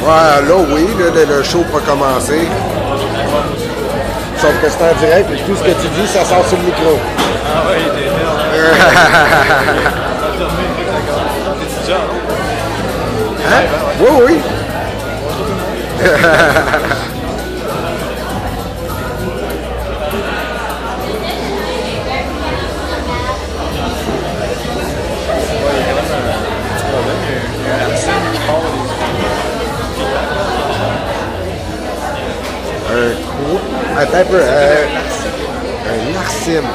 Ouais, là, oui, là, le show peut commencer. Sauf que c'est en direct et tout ce que tu dis, ça sort sur le micro. Ah oui, il était Hein? Oui, oui. Attends un peu. Un Arsine.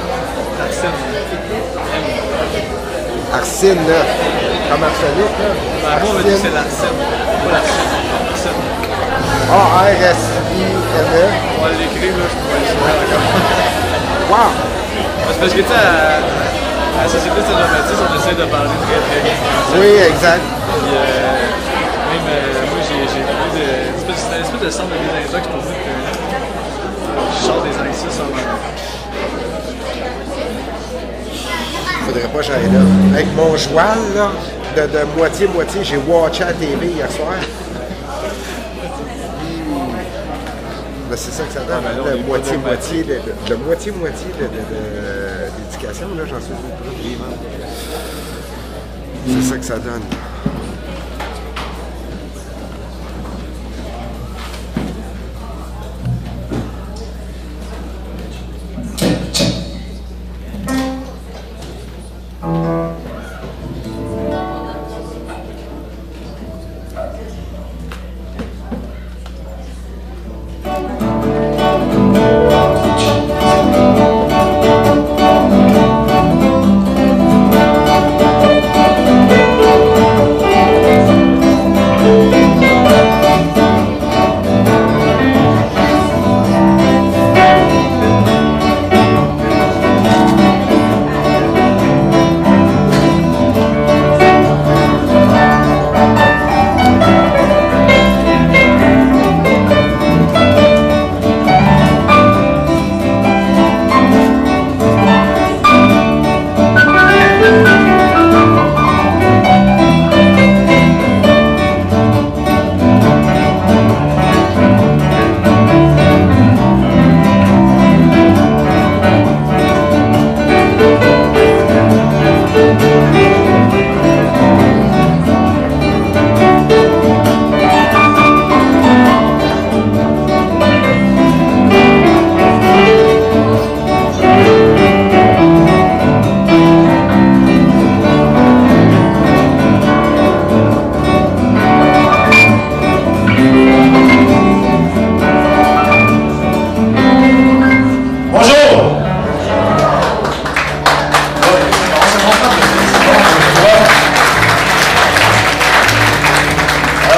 Arsine, là. Comme arsenic, là. Moi, on va dire que c'est l'Arsène. Pas l'Arsène. A-R-S-I-N-E. On va l'écrire, là, je pourrais le faire encore. Wow! C'est parce que, tu sais, à la Société de Saint-Jean-Baptiste, on essaie de parler très, très bien français. Oui, exact. Puis, même, moi, j'ai pris c'est une espèce de centre de désintox pour dire que je sors des anglicismes sans mal. Faudrait pas que j'aille là. Avec mon joual, là, de moitié-moitié, j'ai watché à la TV hier soir. Ben, c'est ça que ça donne, de moitié-moitié, de moitié-moitié d'éducation, là, j'en suis sûr. C'est ça que ça donne.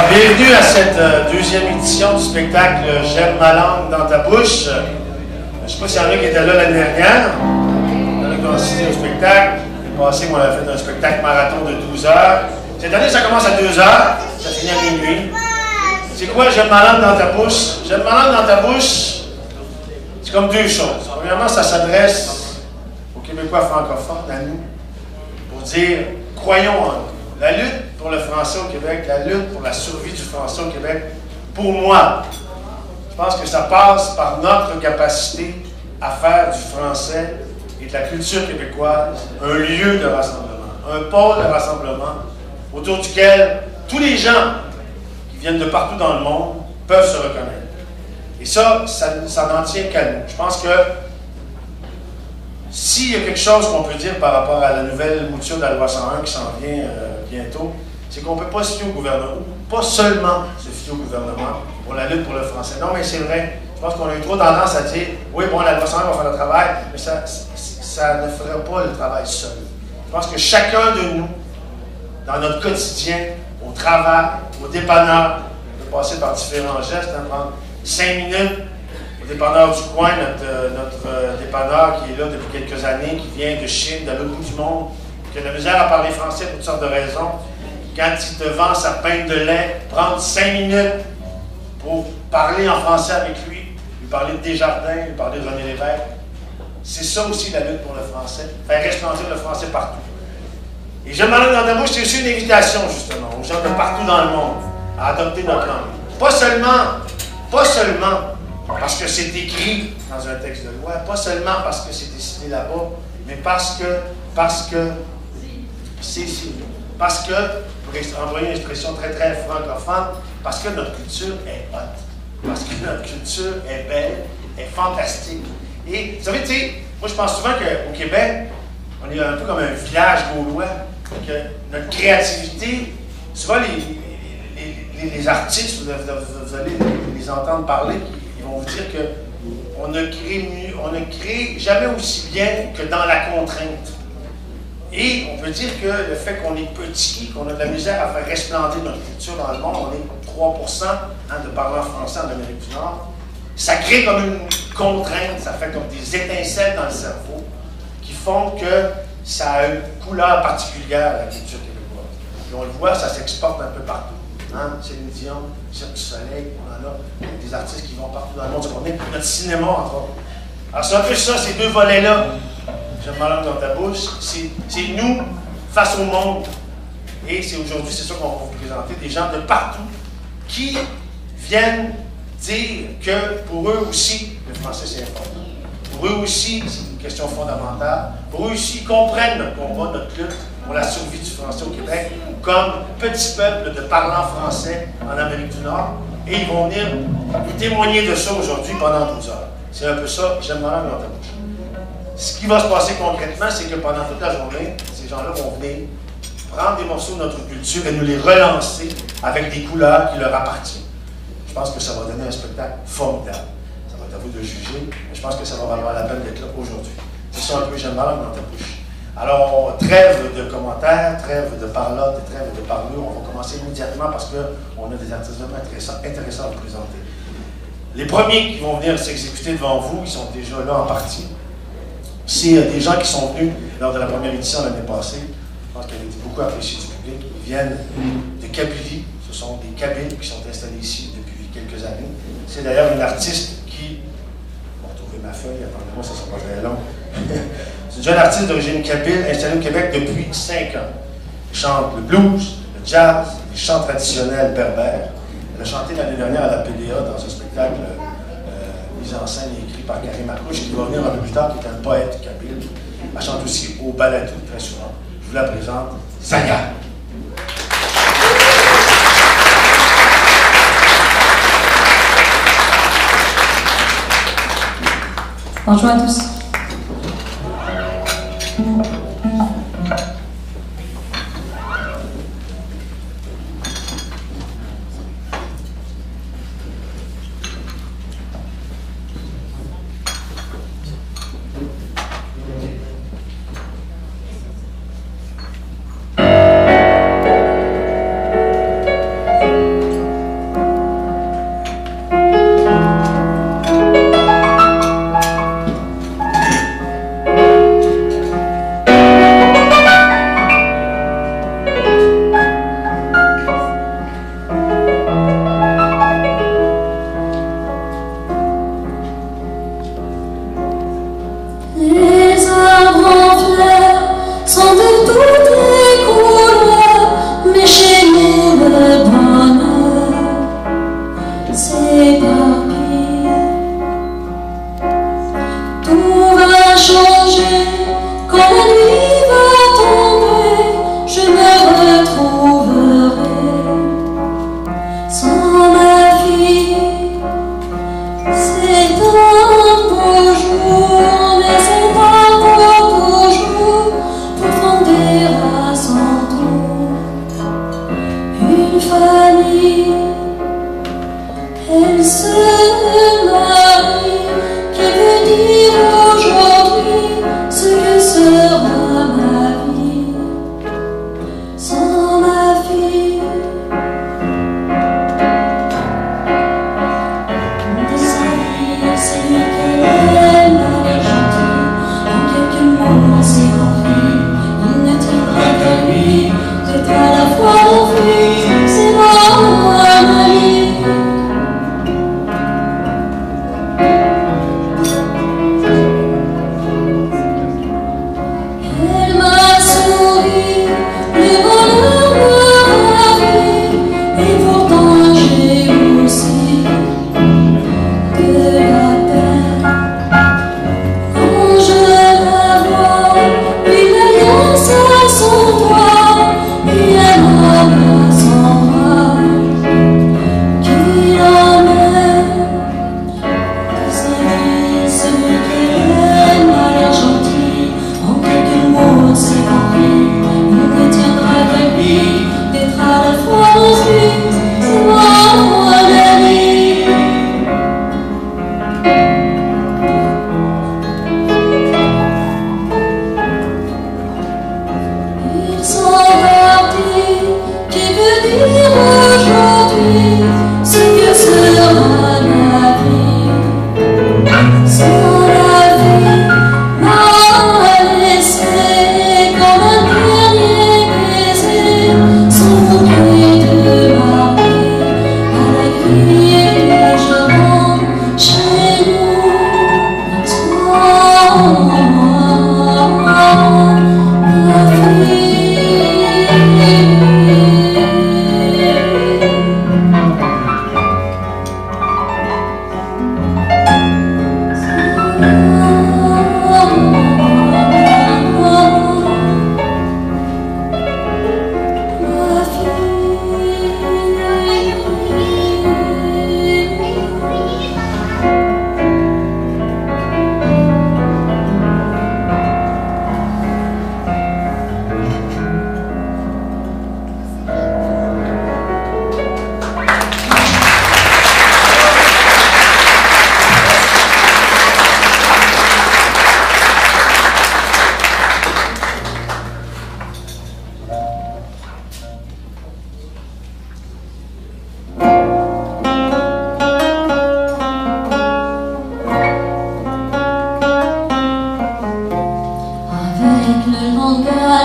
Bienvenue à cette deuxième édition du spectacle J'aime ma langue dans ta bouche. Je ne sais pas s'il y en a qui étaient là l'année dernière. Il y en a qui ont assisté au spectacle. L'année passée, on avait fait un spectacle marathon de 12 heures. Cette année, ça commence à 2 heures. Ça finit à minuit. C'est quoi J'aime ma langue dans ta bouche? J'aime ma langue dans ta bouche, c'est comme deux choses. Premièrement, ça s'adresse aux Québécois francophones, à nous, pour dire, croyons en nous. La lutte pour le français au Québec, la lutte pour la survie du français au Québec, pour moi, je pense que ça passe par notre capacité à faire du français et de la culture québécoise un lieu de rassemblement, un pôle de rassemblement autour duquel tous les gens qui viennent de partout dans le monde peuvent se reconnaître. Et ça n'en tient qu'à nous. Je pense que s'il y a quelque chose qu'on peut dire par rapport à la nouvelle mouture de la loi 101 qui s'en vient bientôt, c'est qu'on ne peut pas se fier au gouvernement, ou pas seulement se fier au gouvernement pour la lutte pour le français. Non, mais c'est vrai. Je pense qu'on a eu trop tendance à dire, oui, bon, la loi 101 va faire le travail, mais ça ne fera pas le travail seul. Je pense que chacun de nous, dans notre quotidien, au travail, au dépanneur, on peut passer par différents gestes, prendre 5 minutes, au dépanneur du coin, notre dépanneur qui est là depuis quelques années, qui vient de Chine, de l'autre bout du monde, qui a de la misère à parler français pour toutes sortes de raisons. Quand il te vend sa pinte de lait, prendre 5 minutes pour parler en français avec lui parler de Desjardins, lui parler de René Lévesque. C'est ça aussi la lutte pour le français, faire resplendir le français partout. Et J'aime ma langue dans ta bouche, c'est aussi une invitation justement aux gens de partout dans le monde à adopter notre langue. Pas seulement parce que c'est écrit dans un texte de loi, pas seulement parce que c'est décidé là-bas, mais parce que, pour employer une expression très très francophone, parce que notre culture est haute, parce que notre culture est belle, est fantastique. Et vous savez, tu sais, moi je pense souvent qu'au Québec, on est un peu comme un village gaulois, que notre créativité, souvent les artistes, vous allez les entendre parler, ils vont vous dire qu'on ne crée jamais aussi bien que dans la contrainte. Et on peut dire que le fait qu'on est petit, qu'on a de la misère à faire resplendir notre culture dans le monde, on est 3% de parlants français en Amérique du Nord, ça crée comme une contrainte, ça fait comme des étincelles dans le cerveau qui font que ça a une couleur particulière, la culture québécoise. Et on le voit, ça s'exporte un peu partout. Hein? Céline Dion, Cirque du Soleil, on en a des artistes qui vont partout dans le monde. On est notre cinéma, entre autres. Alors c'est un peu ça, ces deux volets-là. J'aime ma langue dans ta bouche. C'est nous face au monde. Et c'est aujourd'hui, c'est ça qu'on va vous présenter, des gens de partout qui viennent dire que pour eux aussi, le français c'est important. Pour eux aussi, c'est une question fondamentale. Pour eux aussi, ils comprennent notre combat, notre lutte pour la survie du français au Québec, comme petit peuple de parlants français en Amérique du Nord. Et ils vont venir nous témoigner de ça aujourd'hui pendant 12 heures. C'est un peu ça, j'aime ma langue dans ta bouche. Ce qui va se passer concrètement, c'est que pendant toute la journée, ces gens-là vont venir prendre des morceaux de notre culture et nous les relancer avec des couleurs qui leur appartiennent. Je pense que ça va donner un spectacle formidable. Ça va être à vous de juger, mais je pense que ça va valoir la peine d'être là aujourd'hui. C'est ça un peu, j'aime ma langue dans ta bouche. Alors, trêve de commentaires, trêve de parlotte, trêve de parlure. On va commencer immédiatement parce qu'on a des artistes vraiment intéressants à vous présenter. Les premiers qui vont venir s'exécuter devant vous, ils sont déjà là en partie. C'est des gens qui sont venus lors de la première édition l'année passée. Je pense qu'elle a été beaucoup appréciée du public. Ils viennent de Kabylie. Ce sont des Kabyles qui sont installés ici depuis quelques années. C'est d'ailleurs une artiste qui... Vous retrouvez ma feuille, attendez-moi, ça ne sera pas très long. C'est une jeune artiste d'origine kabyle installée au Québec depuis 5 ans. Elle chante le blues, le jazz, les chants traditionnels berbères. Elle a chanté l'année dernière à la PDA dans un spectacle mis en scène et écrit par Karim Akouche, qui va venir un peu plus tard, qui est un poète kabyle. Elle chante aussi au Balatou très souvent. Je vous la présente, Zaya. Bonjour à tous.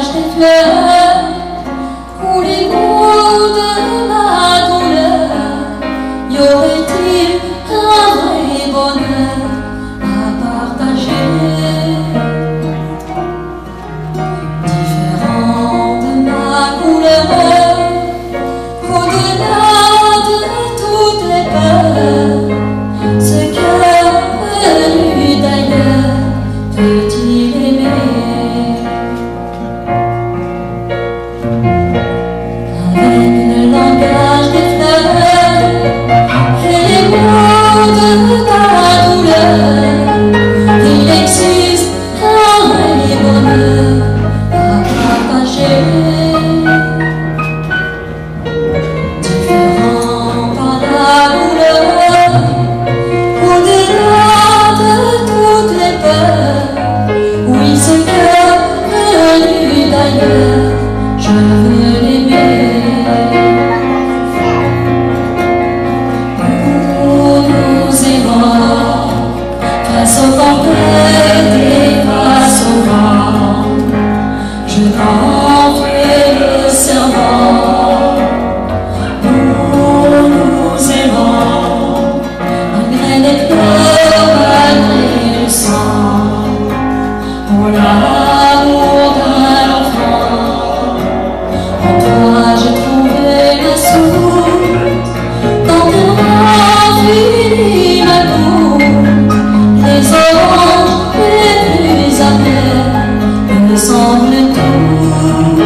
langage des fleurs, ou les mots de ma douleur, y aurait-il un vrai bonheur à partager? Différent de ma couleur, au-delà de toutes les peurs, ce cœur venu d'ailleurs peut-il aimer? Avec le langage des fleurs et les mots de ta douleur, il existe un vrai bonheur à partager. Différent par la couleur, au-delà de toutes les peurs, oui, ce cœur venu d'ailleurs, je veux l'aimer. Nous aimons face aux tempêtes et face au vent, je t'en fais le serment. Nous aimons malgré les pleurs, malgré le sang, pour l'amour d'un enfant. En toi j'ai trouvé la source, dans tes bras finis ma goutte. Les oranges les plus amers me semblent tout.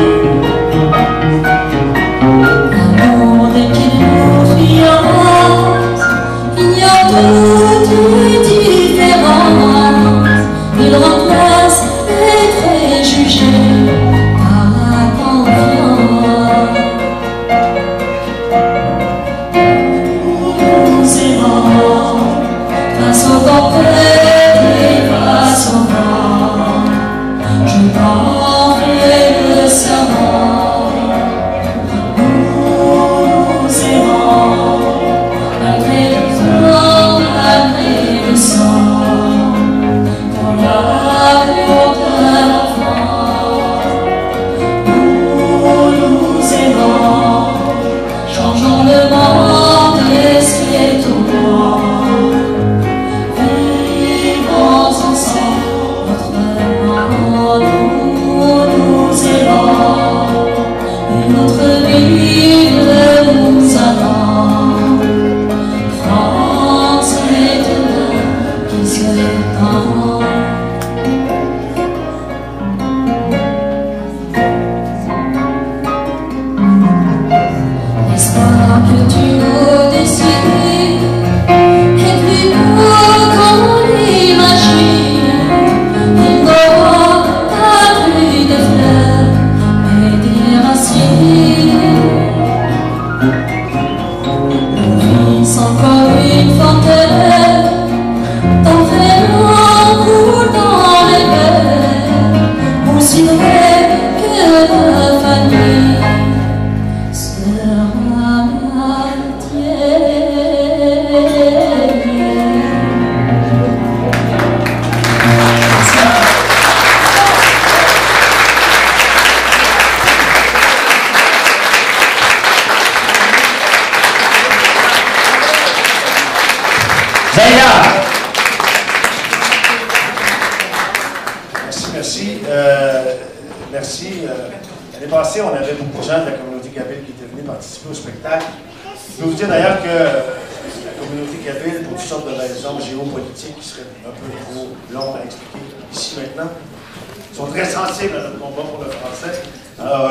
L'amour dès qu'il nous fiance ignore toute différence. Il remplace les préjugés par la confiance. Nous aimons face aux tempêtes et face au vent, je t'en fais le serment. Nous aimons malgré le temps, malgré le sang, pour l'amour d'un enfant. Nous aimons, changeons le monde et ce tourment. Vivons ensemble autrement, nous aimons, une autre vie nous attend. France est demain qui se tend. L'espoir que tu nous décides est plus beau qu'on l'imagine. Il n'aura pas plus de fleurs, mais des racines. Nos vies sont comme une fontaine, d'enfer coule dans les cœurs, aussi vrai que la famille sera la tienne. Zaïda! Merci, merci. Merci. L'année passée, on avait beaucoup de gens de la communauté kabyle qui étaient venus participer au spectacle. Je peux vous dire d'ailleurs que la communauté kabyle, pour toutes sortes de raisons géopolitiques qui seraient un peu trop longues à expliquer ici maintenant, sont très sensibles à notre combat pour le français. Alors,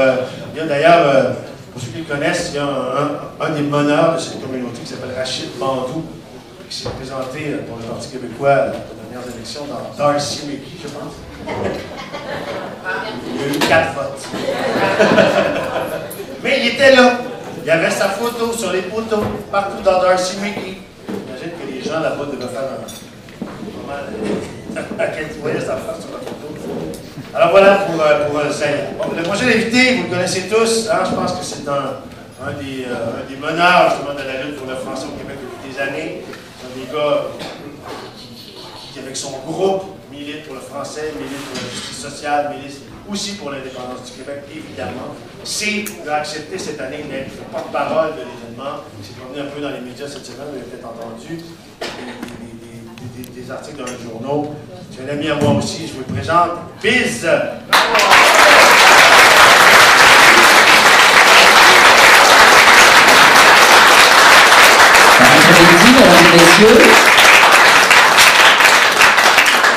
il y a d'ailleurs, pour ceux qui le connaissent, il y a un des meneurs de cette communauté qui s'appelle Rachid Bandou, qui s'est présenté pour le Parti québécois aux dernières élections dans Darcy Mickey, je pense. Il y a eu 4 votes. Mais il était là. Il y avait sa photo sur les poteaux, partout dans Darcy Mickey. J'imagine que les gens là-bas devaient faire un à quel point sa face sur la photo. Alors voilà pour Zaïda. Bon, le prochain invité, vous le connaissez tous. Hein, je pense que c'est un des meneurs justement, de la lutte pour le français au Québec depuis des années. C'est un des gars qui, avec son groupe, milite pour le français, milite pour la justice sociale, milite aussi pour l'indépendance du Québec, évidemment. Il a accepté cette année d'être porte-parole de l'événement. Il s'est promené un peu dans les médias cette semaine, vous avez peut-être entendu des articles dans les journaux. C'est un ami à moi aussi, je vous le présente, Biz! Bon après-midi, mesdames et messieurs.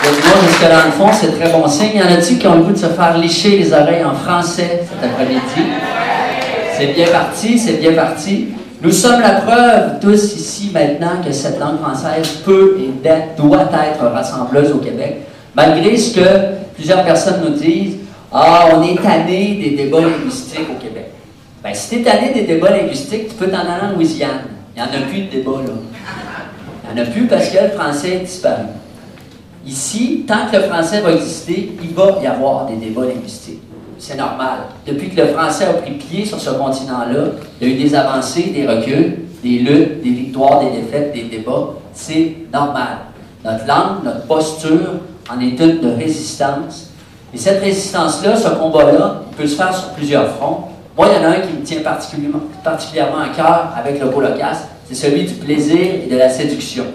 Moi, jusque dans le fond, c'est très bon signe. Il y en a-t-il qui ont le goût de se faire licher les oreilles en français cet après-midi? C'est bien parti, c'est bien parti. Nous sommes la preuve, tous ici maintenant, que cette langue française peut et doit être rassembleuse au Québec, malgré ce que plusieurs personnes nous disent. Ah, on est tanné des débats linguistiques au Québec. Bien, si tu es tanné des débats linguistiques, tu peux t'en aller en Louisiane. Il n'y en a plus de débat, là. Il n'y en a plus parce que le français est disparu. Ici, tant que le français va exister, il va y avoir des débats linguistiques. C'est normal. Depuis que le français a pris pied sur ce continent-là, il y a eu des avancées, des reculs, des luttes, des victoires, des défaites, des débats. C'est normal. Notre langue, notre posture en est une de résistance. Et cette résistance-là, ce combat-là, il peut se faire sur plusieurs fronts. Moi, il y en a un qui me tient particulièrement à cœur avec le Colocasse, c'est celui du plaisir et de la séduction.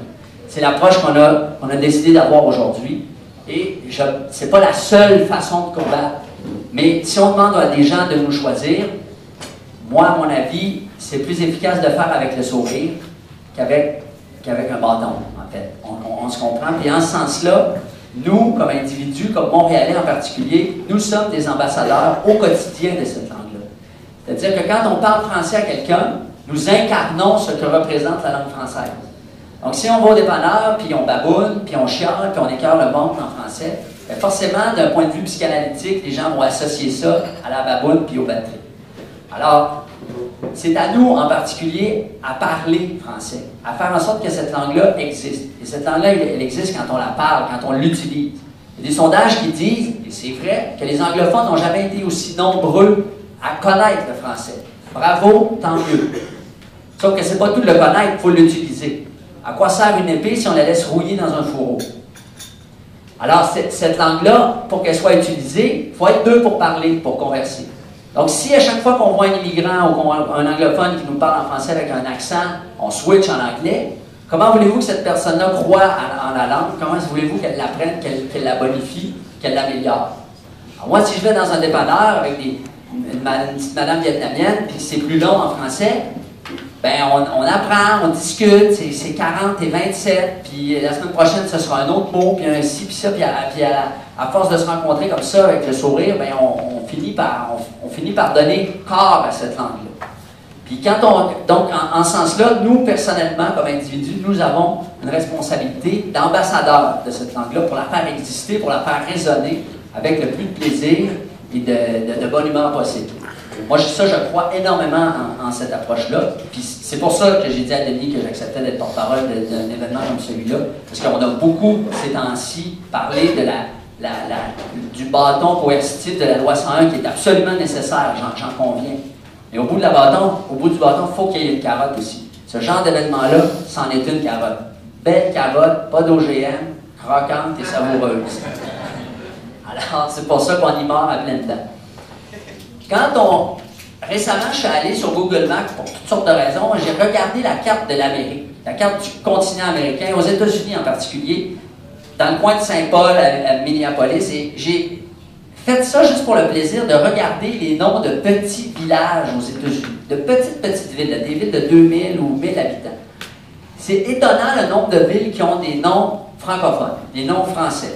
C'est l'approche qu'on a décidé d'avoir aujourd'hui. Et ce n'est pas la seule façon de combattre. Mais si on demande à des gens de nous choisir, moi, à mon avis, c'est plus efficace de faire avec le sourire qu'avec un bâton, en fait. On se comprend. Puis en ce sens-là, nous, comme individus, comme Montréalais en particulier, nous sommes des ambassadeurs au quotidien de cette langue-là. C'est-à-dire que quand on parle français à quelqu'un, nous incarnons ce que représente la langue française. Donc, si on va au dépanneur, puis on baboune, puis on chiale, puis on écœure le monde en français, bien forcément, d'un point de vue psychanalytique, les gens vont associer ça à la baboune puis aux batteries. Alors, c'est à nous, en particulier, à parler français, à faire en sorte que cette langue-là existe. Et cette langue-là, elle existe quand on la parle, quand on l'utilise. Il y a des sondages qui disent, et c'est vrai, que les anglophones n'ont jamais été aussi nombreux à connaître le français. Bravo, tant mieux. Sauf que c'est pas tout de le connaître, il faut l'utiliser. À quoi sert une épée si on la laisse rouiller dans un fourreau? Alors, cette langue-là, pour qu'elle soit utilisée, il faut être deux pour parler, pour converser. Donc, si à chaque fois qu'on voit un immigrant ou un anglophone qui nous parle en français avec un accent, on switch en anglais, comment voulez-vous que cette personne-là croie en la langue? Comment voulez-vous qu'elle l'apprenne, qu'elle la bonifie, qu'elle l'améliore? Alors, moi, si je vais dans un dépanneur avec une petite madame vietnamienne, puis c'est plus long en français, ben on apprend, on discute, c'est 40 et 27, puis la semaine prochaine, ce sera un autre mot, puis un ci, puis ça, puis à force de se rencontrer comme ça, avec le sourire, ben on finit par donner corps à cette langue-là. Puis donc, en ce sens-là, nous, personnellement, comme individus, nous avons une responsabilité d'ambassadeur de cette langue-là pour la faire exister, pour la faire résonner avec le plus de plaisir et de bonne humeur possible. Moi, je crois énormément en cette approche-là. Puis c'est pour ça que j'ai dit à Denis que j'acceptais d'être porte-parole d'un événement comme celui-là. Parce qu'on a beaucoup, ces temps-ci, parlé du bâton coercitif de la loi 101 qui est absolument nécessaire, j'en conviens. Mais au bout du bâton, il faut qu'il y ait une carotte aussi. Ce genre d'événement-là, c'en est une carotte. Belle carotte, pas d'OGM, croquante et savoureuse. Alors, c'est pour ça qu'on y mord à plein dedans. Récemment, je suis allé sur Google Maps pour toutes sortes de raisons. J'ai regardé la carte de l'Amérique, la carte du continent américain, aux États-Unis en particulier, dans le coin de Saint-Paul, à Minneapolis, et j'ai fait ça juste pour le plaisir de regarder les noms de petits villages aux États-Unis, de petites villes, des villes de 2000 ou 1000 habitants. C'est étonnant le nombre de villes qui ont des noms francophones, des noms français.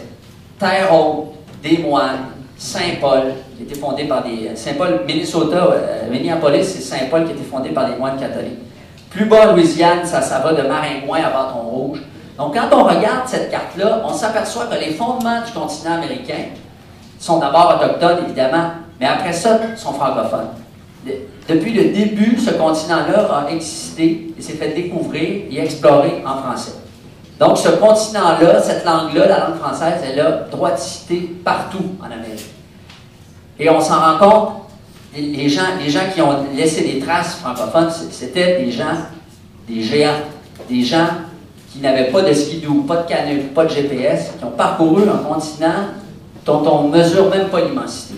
Terre Haute, Des Moines, Saint-Paul, qui a été fondé par des... Saint-Paul, Minnesota, Minneapolis, c'est Saint-Paul qui a été fondé par des moines catholiques. Plus bas, Louisiane, ça va de Maringouin à Bâton-Rouge. Donc, quand on regarde cette carte-là, on s'aperçoit que les fondements du continent américain sont d'abord autochtones, évidemment, mais après ça, sont francophones. Depuis le début, ce continent-là a existé et s'est fait découvrir et explorer en français. Donc, ce continent-là, cette langue-là, la langue française, elle a droit de citer partout en Amérique. Et on s'en rend compte, les gens qui ont laissé des traces francophones, c'était des géants, des gens qui n'avaient pas de skidoo, pas de canot, pas de GPS, qui ont parcouru un continent dont on ne mesure même pas l'immensité.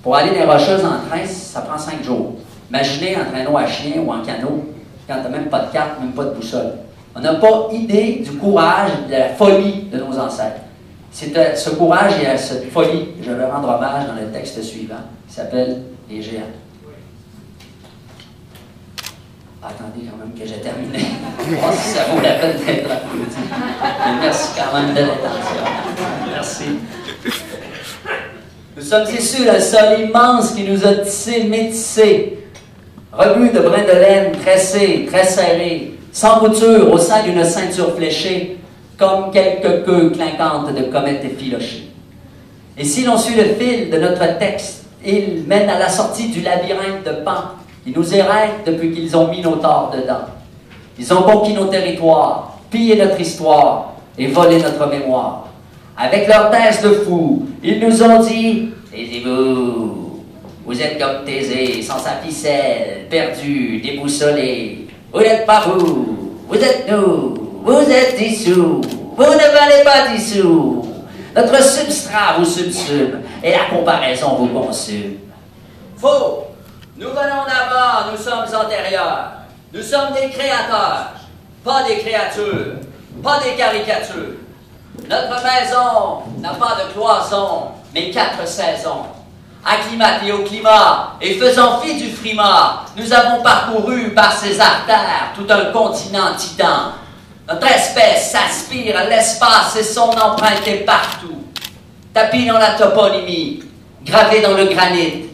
Pour aller des Rocheuses en train, ça prend 5 jours. Imaginez en traîneau à chien ou en canot, quand tu n'as même pas de carte, même pas de boussole. On n'a pas idée du courage, de la folie de nos ancêtres. C'est ce courage et à cette folie que je veux rendre hommage dans le texte suivant, qui s'appelle « Les géants ». Attendez quand même que j'ai terminé. Je pense que ça vaut la peine d'être applaudi. Mais merci quand même de l'attention. Merci. Nous sommes issus d'un sol immense qui nous a tissés, métissés, rebuts de brins de laine, tressés, très serrés, sans couture, au sein d'une ceinture fléchée, comme quelques queues clinquantes de comètes effilochées. Et si l'on suit le fil de notre texte, il mène à la sortie du labyrinthe de Pan, qui nous éreintent depuis qu'ils ont mis nos torts dedans. Ils ont conquis nos territoires, pillé notre histoire et volé notre mémoire. Avec leur thèse de fou, ils nous ont dit « Taisez-vous, vous êtes comme Thésée, sans sa ficelle, perdu, déboussolé. Vous n'êtes pas vous, vous êtes nous, vous êtes dissous, vous ne valez pas dissous. Notre substrat vous subsume et la comparaison vous consume. » Faux! Nous venons d'avant, nous sommes antérieurs. Nous sommes des créateurs, pas des créatures, pas des caricatures. Notre maison n'a pas de cloison, mais 4 saisons. Acclimatés au climat et faisant fi du frimas, nous avons parcouru par ces artères tout un continent titan. Notre espèce s'aspire à l'espace et son empreinte est partout. Tapis dans la toponymie, gravé dans le granit,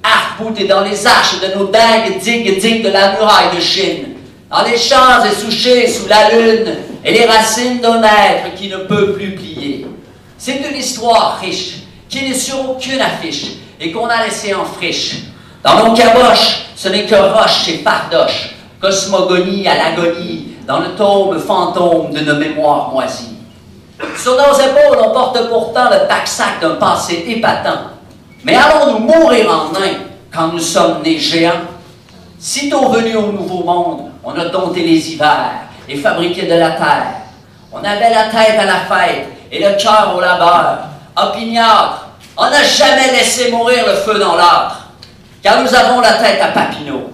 arc-bouté dans les arches de nos dingues digues de la muraille de Chine, dans les champs essouchés sous la lune et les racines d'un être qui ne peut plus plier. C'est une histoire riche, qui n'est sur aucune affiche et qu'on a laissé en friche. Dans nos caboches, ce n'est que roche et fardoche, cosmogonie à l'agonie, dans le tome fantôme de nos mémoires moisies. Sur nos épaules, on porte pourtant le taxac d'un passé épatant. Mais allons-nous mourir en nains quand nous sommes nés géants? Sitôt venus au Nouveau Monde, on a dompté les hivers et fabriqué de la terre. On avait la tête à la fête et le cœur au labeur. Opiniâtre, on n'a jamais laissé mourir le feu dans l'âtre, car nous avons la tête à Papineau,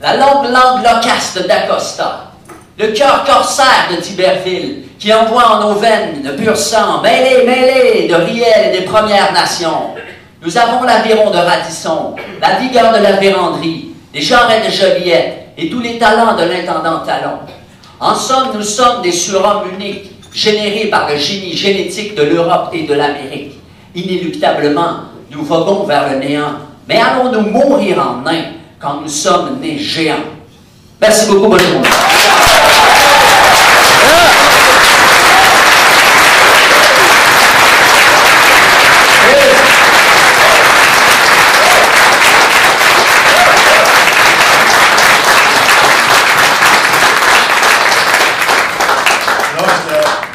la longue langue loquace de d'Acosta, le cœur corsaire de d'Iberville, qui envoie en nos veines de pur sang, mêlé de Riel et des Premières Nations. Nous avons l'aviron de Radisson, la vigueur de la Vérandrie, les jarrets de Joliette et tous les talents de l'intendant Talon. En somme, nous sommes des surhommes uniques, générés par le génie génétique de l'Europe et de l'Amérique. Inéluctablement, nous voguons vers le néant. Mais allons-nous mourir en nains quand nous sommes nés géants? Merci beaucoup, bonne journée.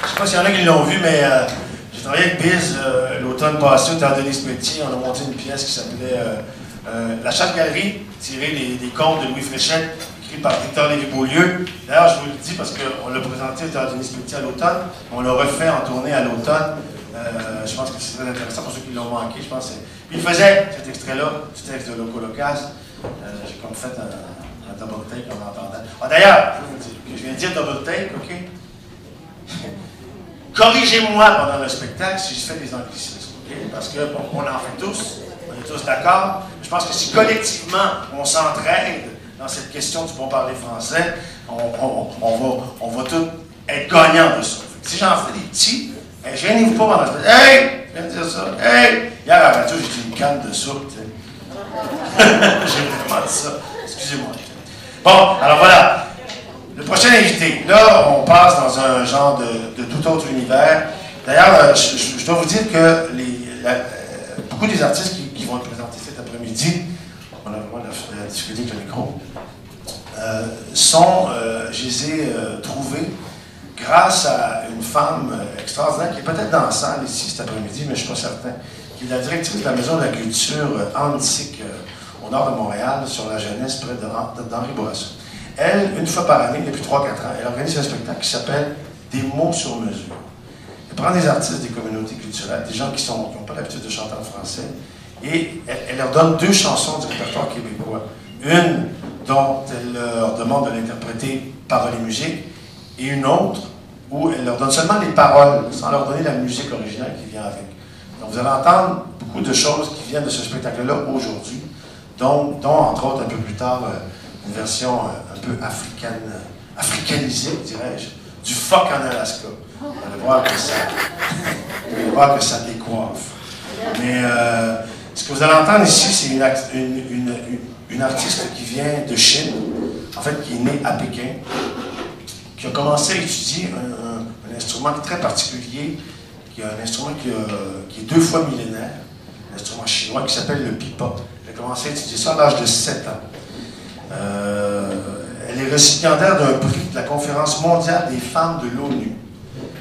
Je ne sais pas s'il y en a qui l'ont vu, mais j'ai travaillé avec Biz l'automne passé au Théâtre Denis Métier. On a monté une pièce qui s'appelait La Chasse-Galerie, tirée des contes de Louis Fréchette, écrit par Victor Lévy-Beaulieu. D'ailleurs, je vous le dis parce qu'on l'a présenté au Théâtre Denis Métier à l'automne, on l'a refait en tournée à l'automne. Je pense que c'est très intéressant pour ceux qui l'ont manqué. Je pense puis il faisait cet extrait-là, du texte de Loco Locas. J'ai comme fait un double take en entendant. Ah, d'ailleurs, je viens de dire double take, OK? Corrigez-moi pendant le spectacle si je fais des anglicismes, okay? Parce que bon, on en fait tous, on est tous d'accord. Je pense que si collectivement on s'entraide dans cette question du bon parler français, on va tous être gagnants de ça. Si j'en fais des petits, gênez-vous pas pendant le spectacle. Hey! Je viens de dire ça. Hey! Hier à la radio, j'ai dit une canne de soupe. J'ai vraiment dit ça. Excusez-moi. Bon, alors voilà. Le prochain invité, là, on passe dans un genre de tout autre univers. D'ailleurs, je dois vous dire que beaucoup des artistes qui vont être présentés cet après-midi, on a vraiment la difficulté avec le micro, je les ai trouvés grâce à une femme extraordinaire qui est peut-être dans la salle ici cet après-midi, mais je ne suis pas certain, qui est la directrice de la Maison de la Culture antique au nord de Montréal, sur la jeunesse, près d'Henri Bourassa. Elle, une fois par année, depuis 3-4 ans, elle organise un spectacle qui s'appelle Des mots sur mesure. Elle prend des artistes des communautés culturelles, des gens qui n'ont pas l'habitude de chanter en français, Et elle leur donne 2 chansons du répertoire québécois. Une dont elle leur demande de l'interpréter paroles et musique, et une autre où elle leur donne seulement les paroles, sans leur donner la musique originale qui vient avec. Donc vous allez entendre beaucoup de choses qui viennent de ce spectacle-là aujourd'hui, dont entre autres un peu plus tard une version un peu africanisée, dirais-je, du phoque en Alaska. Vous allez voir que ça décoiffe. Mais ce que vous allez entendre ici, c'est une artiste qui vient de Chine, en fait qui est née à Pékin, qui a commencé à étudier un instrument très particulier, qui est un instrument qui est 2 fois millénaire, un instrument chinois qui s'appelle le pipa. Elle a commencé à étudier ça à l'âge de 7 ans. Elle est récipiendaire d'un prix de la Conférence mondiale des femmes de l'ONU.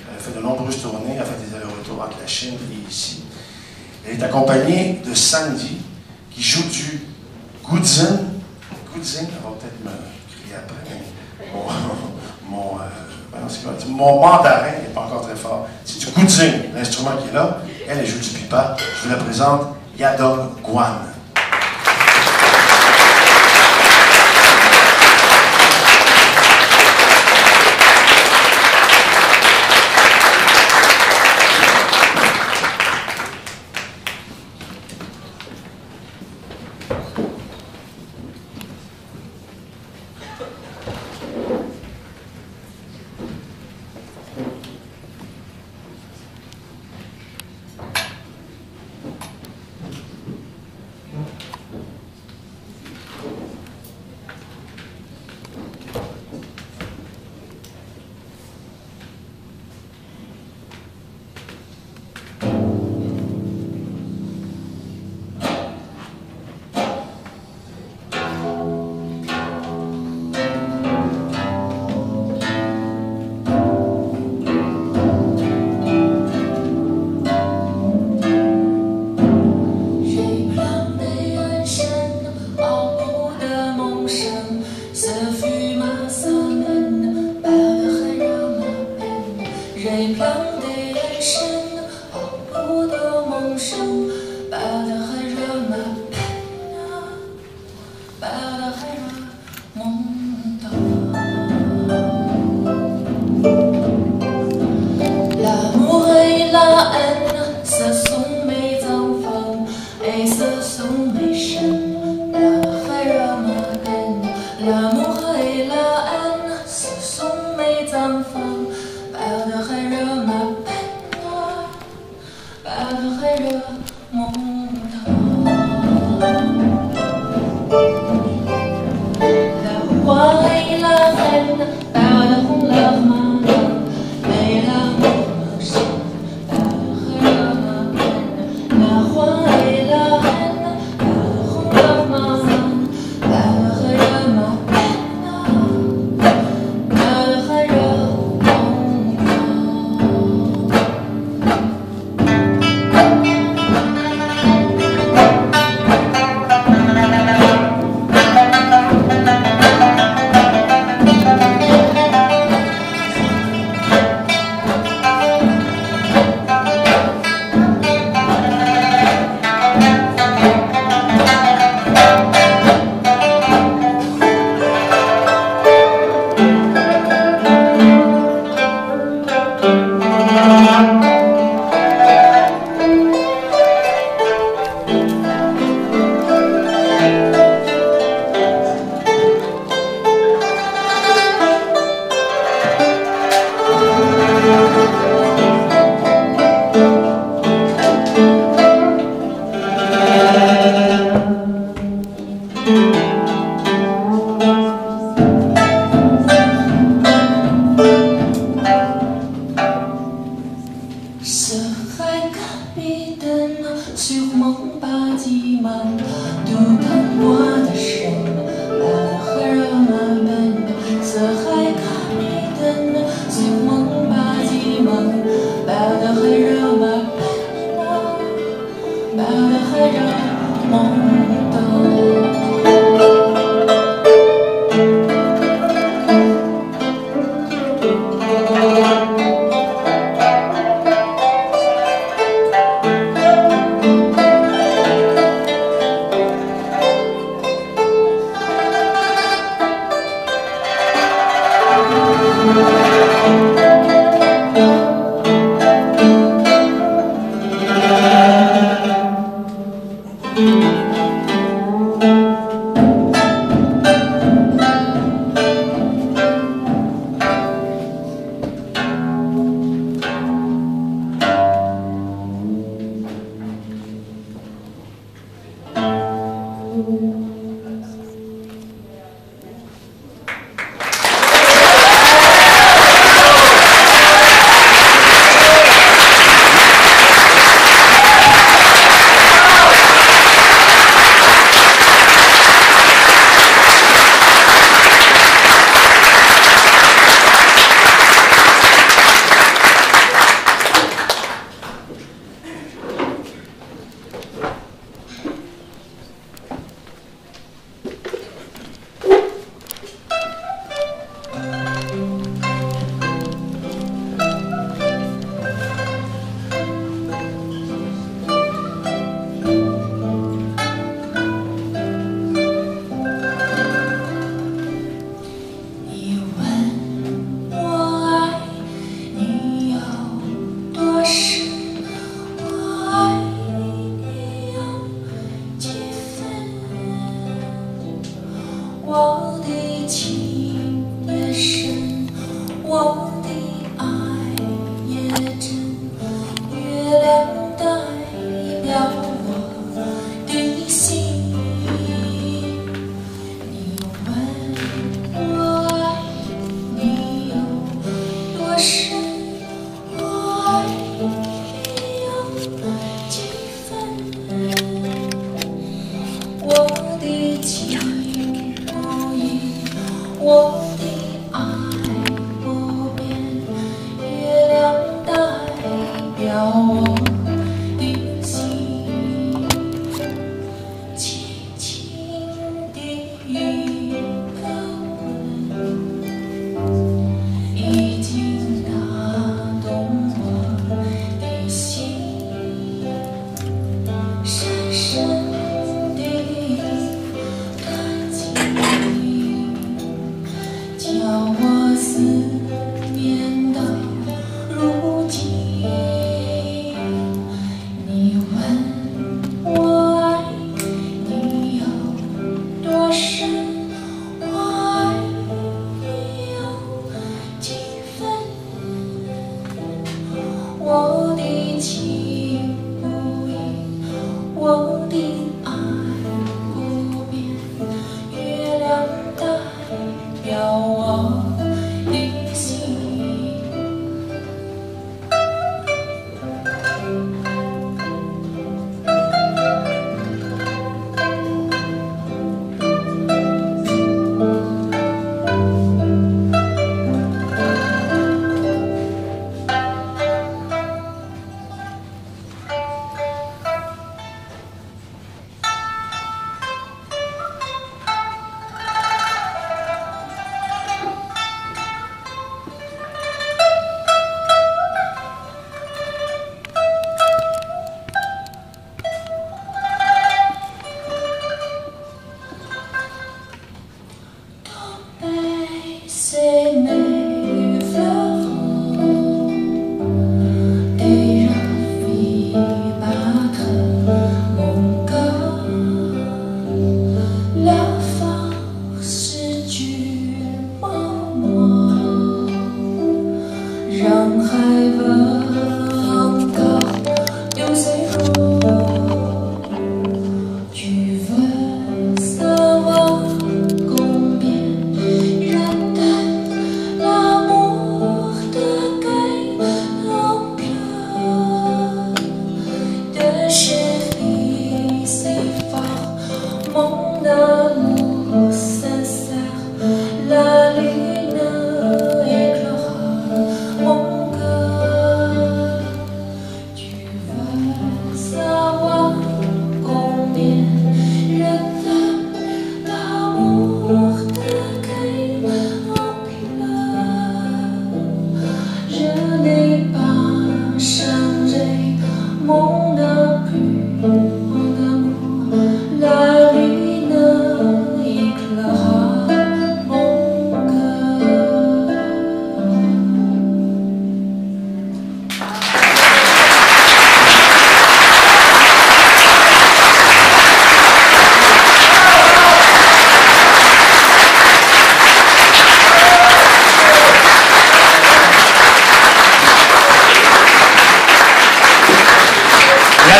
Elle a fait de nombreuses tournées, elle a fait des allers-retours entre la Chine et ici. Elle est accompagnée de Sandy, qui joue du Guzheng. Guzheng, elle va peut-être me crier après, mais mon mandarin n'est pas encore très fort. C'est du Guzheng, l'instrument qui est là. Elle joue du pipa. Je vous la présente, Yadong Guan.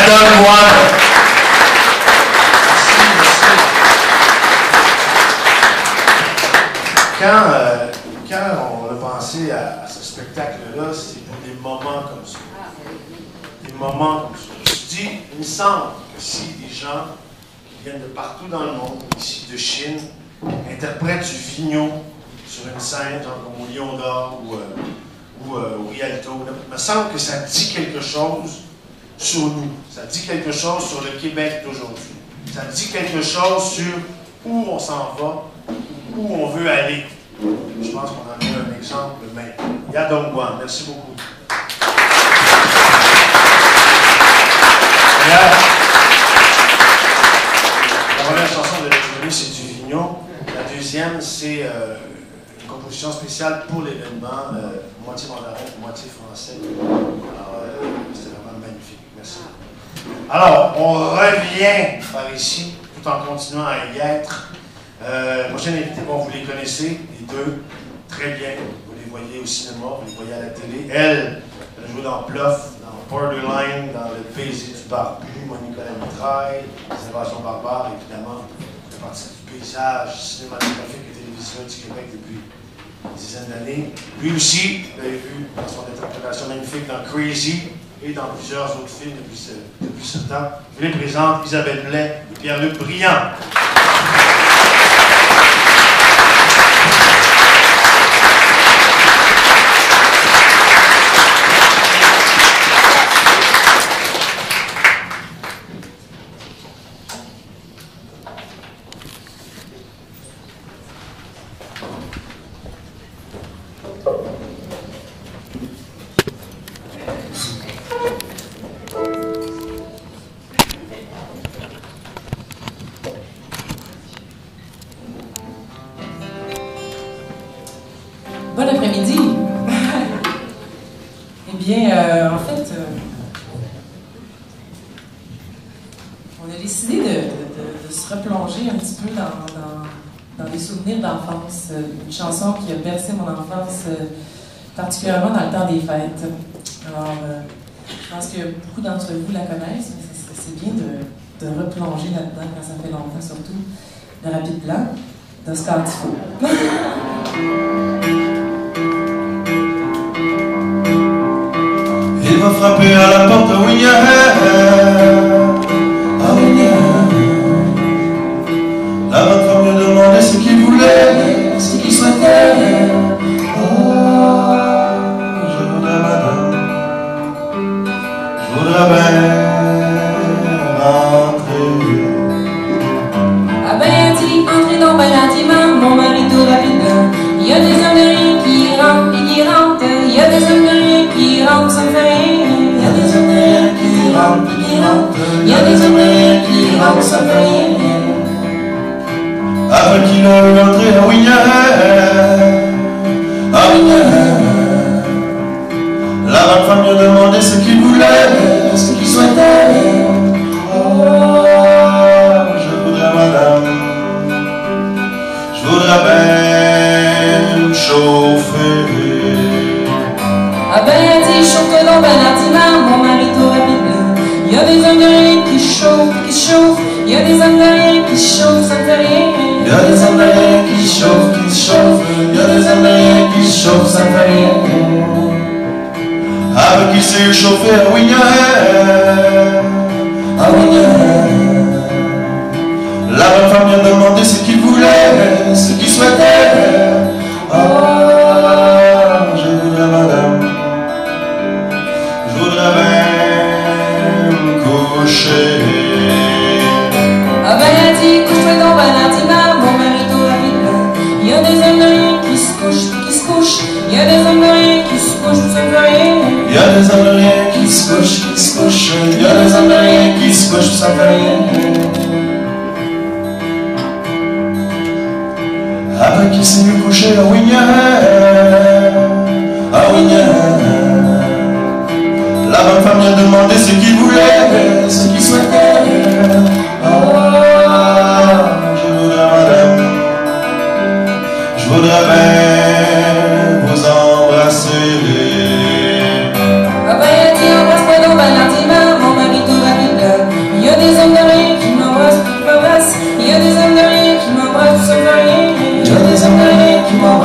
Donne-moi. Quand on a pensé à ce spectacle-là, c'est pour des moments comme ça. Des moments comme ça. Je me suis dit, il me semble que si des gens qui viennent de partout dans le monde, ici de Chine, interprètent du Vigneault sur une scène, genre comme au Lion d'Or ou au Rialto, il me semble que ça dit quelque chose sur nous. Ça dit quelque chose sur le Québec d'aujourd'hui. Ça dit quelque chose sur où on s'en va, où on veut aller. Je pense qu'on en a un exemple maintenant. Yadongguan, merci beaucoup. La première chanson de la journée, c'est du Vigneault. La deuxième, c'est une composition spéciale pour l'événement, moitié mandarin, moitié français. Alors, c'était vraiment magnifique. Merci. Alors, on revient par ici, tout en continuant à y être. Prochaine invité, bon, vous les connaissez, les deux, très bien. Vous les voyez au cinéma, vous les voyez à la télé. Elle joue dans Bluff, dans Borderline, dans Le Baiser du Barbu, Monica la Mitraille, Les Invasions barbares, évidemment. Ça fait partie du paysage cinématographique et télévisuel du Québec depuis une dizaine d'années. Lui aussi, vous l'avez vu dans son interprétation magnifique dans Crazy et dans plusieurs autres films depuis ce temps. Je les présente Isabelle Blais et Pierre-Luc Briand. Bon après-midi. Eh bien, en fait, on a décidé de se replonger un petit peu dans des souvenirs d'enfance. Une chanson qui a bercé mon enfance, particulièrement dans le temps des fêtes. Alors, je pense que beaucoup d'entre vous la connaissent, mais c'est bien de replonger là-dedans quand ça fait longtemps, surtout. Le Rapide Blanc d'Oscar Tifo. Il m'a frappé à la porte, ah oui, la bonne femme lui demandait ce qu'il voulait, ce qu'il souhaitait. Oh, je voudrais madame, je voudrais bien rentrer. Ah ben dit, entrez donc ben gentiment, mon mari tout rapidement. Il y a des hommes de rien qui rentrent et qui rentrent. Il y a des hommes de rien qui rentrent, ça me fait rien. Il y a des hommes de rien qui rentrent et qui rentrent. Il y a des hommes de rien qui rentrent, ça me fait rien. Après qu'il a eu entré à Wignac, la bonne femme lui a demandé ce qu'il voulait, ce qu'il souhaitait. Oh, je voudrais madame, je voudrais bien me chauffer. Ah ben dit, chauffe-toi donc ben gentiment, mon mari tout rapidement. Il y a des hommes de rien qui chauffent, qui chauffent. Il y a des hommes de rien qui chauffent, ça me fait rien. Il y a des hommes de rien qui chauffent, qui chauffent. Il y a des hommes de rien qui chauffent, ça me fait rien. Avec qui s'est chauffé à Wignac, la bonne femme lui a demandé ce qu'il voulait, ce qu'il souhaitait. Oh, je voudrais madame, je voudrais bien me coucher. Ah ben elle dit, couche-toi donc ben gentiment, mon mari tout rapidement. Il y a des hommes de rien qui se couchent, qui se couchent. Il y a des hommes de rien qui se couchent, ça me fait rien. Il y a des hommes de rien qui se couchent, qui se couchent. Il y a des hommes de rien qui se couchent, ça fait rien. Après qu'il s'est mis couché à Wignac, la bonne femme lui a demandé ce qu'il voulait, ce qu'il souhaitait. Oh, je voudrais madame, je voudrais bien vous embrasser. Ah ben elle dit, embrasse-toi donc ben gentiment, mon mari tout rapidement. Il y a des hommes de rien qui m'embrassent, qui m'embrassent. Il y a des hommes de rien qui m'embrassent, ça me fait rien. Il y a des hommes de rien qui m'embrassent.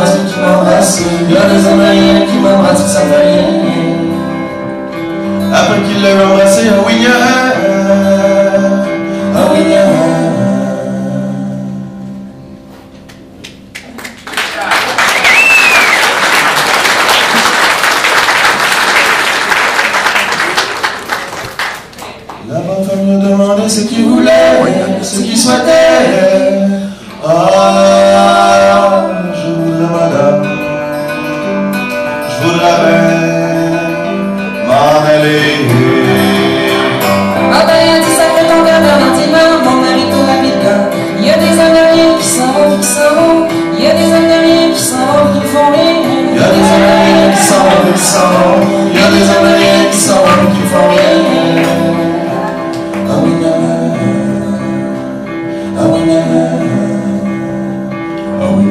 femme me demandait ce qu'il voulait, ce qu'il souhaitait. Ah, je voudrais madame, je voudrais m'en aller. Ah ben, dis ça fait ton cœur gentiment, mon mari tout rapide. Il y a des Amériens qui s'en vont, qui s'en vont. Il y a des Amériens qui s'en vont, qui font rien. Il y a des Amériens qui s'en vont, qui s'en vont. Il y a des Amériens qui s'en vont, qui font rien. Ah oui, ah oui, ah oui.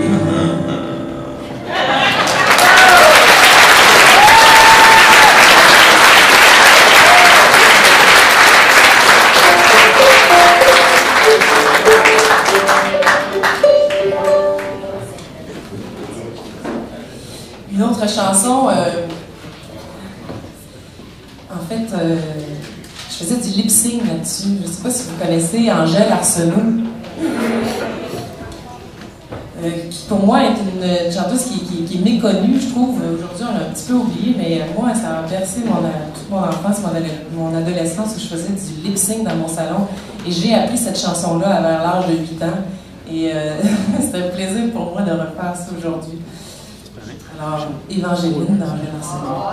Une autre chanson, en fait, je faisais du lip-sync là-dessus. Je ne sais pas si vous connaissez Angèle Arsenault, qui pour moi est une chanteuse qui est méconnue, je trouve. Aujourd'hui, on l'a un petit peu oublié, mais moi, ça a bercé toute mon enfance, mon adolescence, où je faisais du lip-sync dans mon salon. Et j'ai appris cette chanson-là vers l'âge de 8 ans. Et c'est un plaisir pour moi de refaire ça aujourd'hui. Alors, Évangéline d'Angèle Arsenault.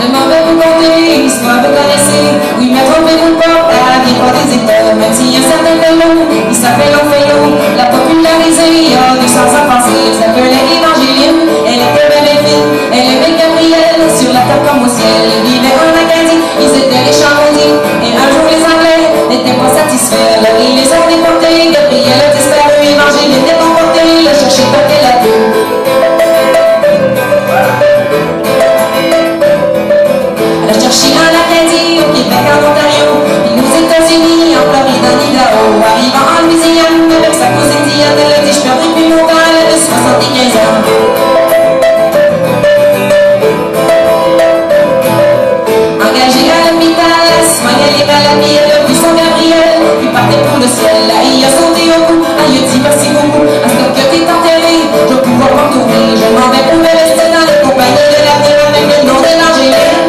Je m'en vais vous conter l'histoire, vous connaissez. Oui, mais trompez-vous pas, à vie pas des états. Même s'il y a certains vélos, il s'appelle Ophéo. La popularisée, il y a 200 ans passés. Elle s'appelait Évangéline, elle était belle et fine. Elle aimait Gabriel, sur la terre comme au ciel. Ils vivaient en Acadie, ils étaient riches en maudits. Et un jour les Anglais n'étaient pas satisfaits. Alors ils les ont déportés, Gabriel a disparu. Évangéline est emportée, il a cherché pas qu'elle a pu. Elle a cherché en Acadie, au Québec, en Ontario, puis aux États-Unis, en Floride, en Idaho. Arrivant en Louisiane, avec sa cousine Diane, elle a dit je perdrai plus longtemps, elle avait 75 ans. Engagée à l'hôpital, elle soignait les maladies, elle a vu son Gabriel, puis partait pour le ciel. Là, il a sauté au cou, elle lui a dit merci beaucoup. À ce que t'es enterré, je vais pouvoir m'en retrouver. Je m'en vais pour me rester dans la compagnie de l'avenir avec le nom de l'Angéline.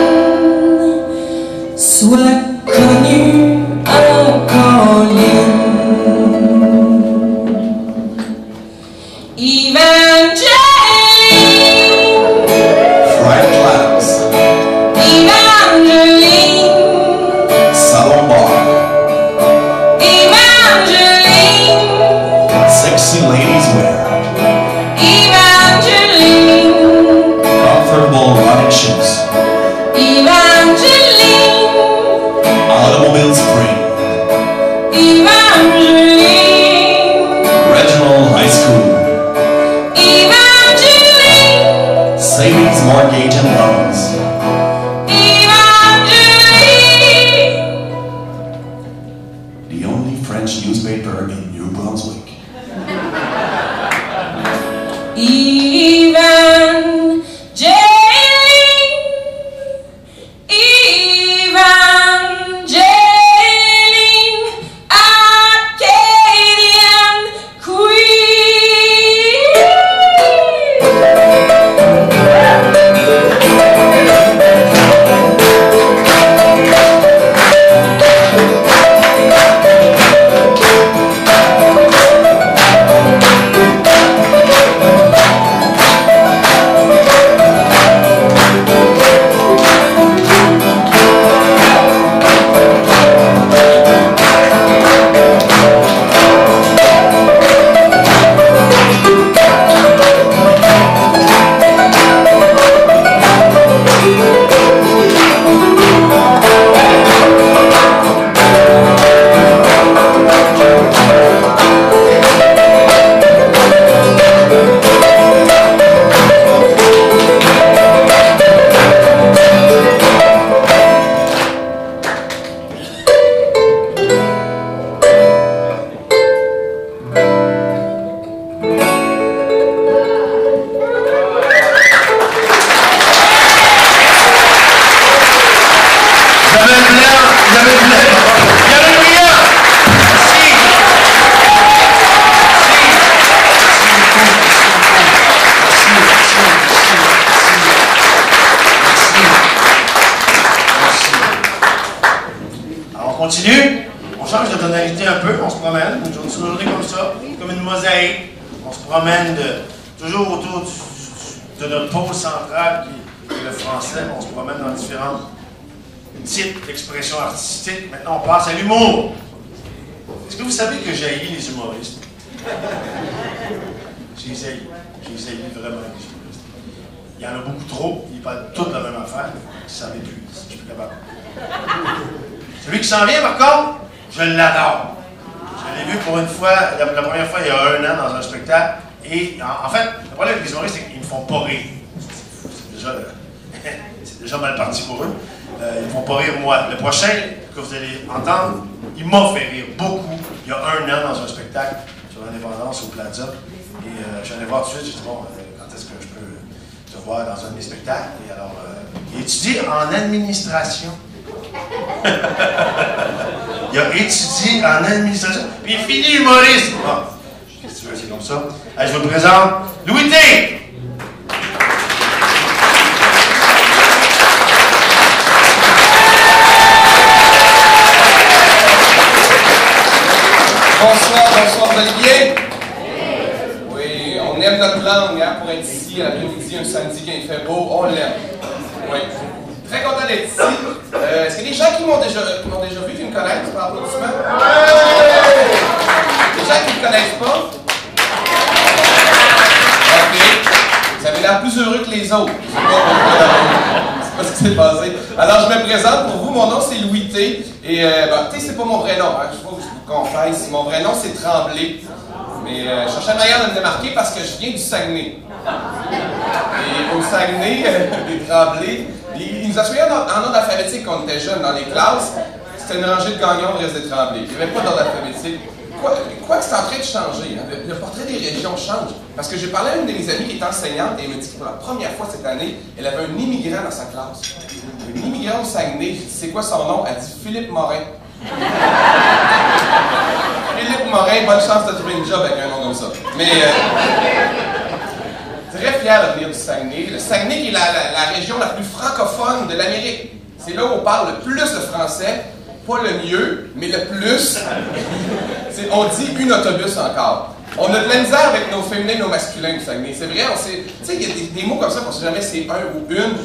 Sois connue en colline. Evangeline. Fried clams. Evangeline. Salon bar. Evangeline. Sexy ladies wear. Evangeline. Comfortable running shoes. Evangeline. Automobile spring. Evangeline. Reginald High School. Evangeline. Savings, mortgage, and loans. Evangeline. The only French newspaper in New Brunswick. Evangeline. Evangeline. Acadian Queen. un peu, on se promène, une journée comme ça, comme une mosaïque. On se promène toujours autour de notre pôle central qui est le français. On se promène dans différents types d'expressions artistiques. Maintenant, on passe à l'humour. Est-ce que vous savez que j'haïs les humoristes? J'ai essayé vraiment les humoristes. Il y en a beaucoup trop, ils parlent toutes la même affaire. Ça m'épuise, je suis plus capable. Celui qui s'en vient, par contre, je l'adore. Je l'ai vu pour une fois, la première fois il y a 1 an dans un spectacle. Et en fait, le problème avec les humoristes, c'est qu'ils ne me font pas rire. C'est déjà mal parti pour eux. Ils ne me font pas rire moi. Le prochain que vous allez entendre, il m'a fait rire beaucoup. Il y a 1 an dans un spectacle sur l'indépendance au Plaza. Et je suis allé voir tout de suite, j'ai dit bon, quand est-ce que je peux te voir dans un de mes spectacles? Et alors, il étudie en administration. Il a étudié en administration, puis il finit humoriste. Bon, qu'est-ce que tu veux, c'est comme ça. Allez, je vous présente Louis T. Bonsoir, vous allez bien? Oui, on aime notre langue hein, pour être ici à l'après-midi, un samedi quand il fait beau, on l'aime. Oui. Très content d'être ici. Est-ce qu'il y a des gens qui m'ont déjà vu, qui me connaissent par applaudissement? Des gens qui ne me connaissent pas? Ok. Vous avez l'air plus heureux que les autres. C'est pas ce qui s'est passé. Alors, je me présente pour vous. Mon nom, c'est Louis T. Et, T, c'est pas mon vrai nom. Hein. Je vous confesse. Mon vrai nom, c'est Tremblay. Mais je cherchais une manière de me démarquer parce que je viens du Saguenay. Et au Saguenay, des Tremblay, ils nous assuyaient en ordre alphabétique quand on était jeunes dans les classes. C'était une rangée de gagnants de reste des Tremblay. Il n'y avait pas d'ordre alphabétique. Quoi que c'est en train de changer. Hein? Le portrait des régions change. Parce que j'ai parlé à une de mes amies qui est enseignante et elle me dit que pour la première fois cette année, elle avait un immigrant dans sa classe. Un immigrant au Saguenay. C'est quoi son nom? Elle dit Philippe Morin. Philippe Morin, bonne chance de trouver une job avec un nom comme ça. Mais très fier de venir du Saguenay. Le Saguenay qui est la région la plus francophone de l'Amérique. C'est là où on parle le plus de français. Pas le mieux, mais le plus. On dit une autobus encore. On a de la misère avec nos féminins et nos masculins du Saguenay. C'est vrai, on sait. Tu sais, il y a des mots comme ça qu'on ne sait jamais c'est un ou une.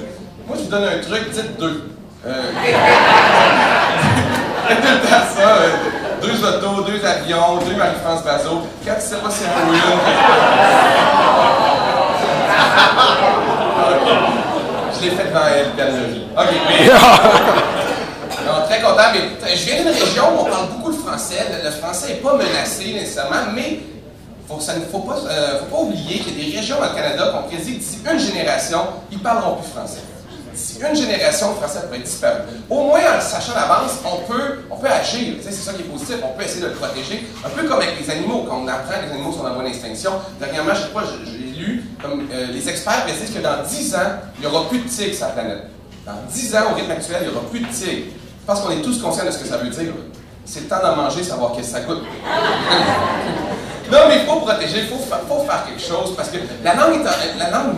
Moi, je vous donne un truc, dites deux. Faites tout le temps ça. 2 autos, 2 avions, 2 Marie-France Bazot. Quand tu sais pas c'est un ou une. Je l'ai fait devant elle, Belle-Lerie. OK, mais... Non, très content, mais je viens d'une région où on parle beaucoup de français. Le français n'est pas menacé nécessairement, mais il ne faut pas oublier qu'il y a des régions dans le Canada qu'on prédit que d'ici une génération, ils ne parleront plus français. D'ici une génération, le français pourrait disparaître. Au moins, en le sachant d'avance, on peut agir. C'est ça qui est positif, on peut essayer de le protéger. Un peu comme avec les animaux, quand on apprend que les animaux sont en voie d'extinction. Dernièrement, je sais pas, j'ai lu, comme les experts prédisent que dans 10 ans, il n'y aura plus de tigres sur la planète. Dans 10 ans, au rythme actuel, il n'y aura plus de tigres. Parce qu'on est tous conscients de ce que ça veut dire. C'est le temps d'en manger, savoir qu'est-ce que ça coûte. Non, mais il faut protéger, il faut faire quelque chose, parce que la langue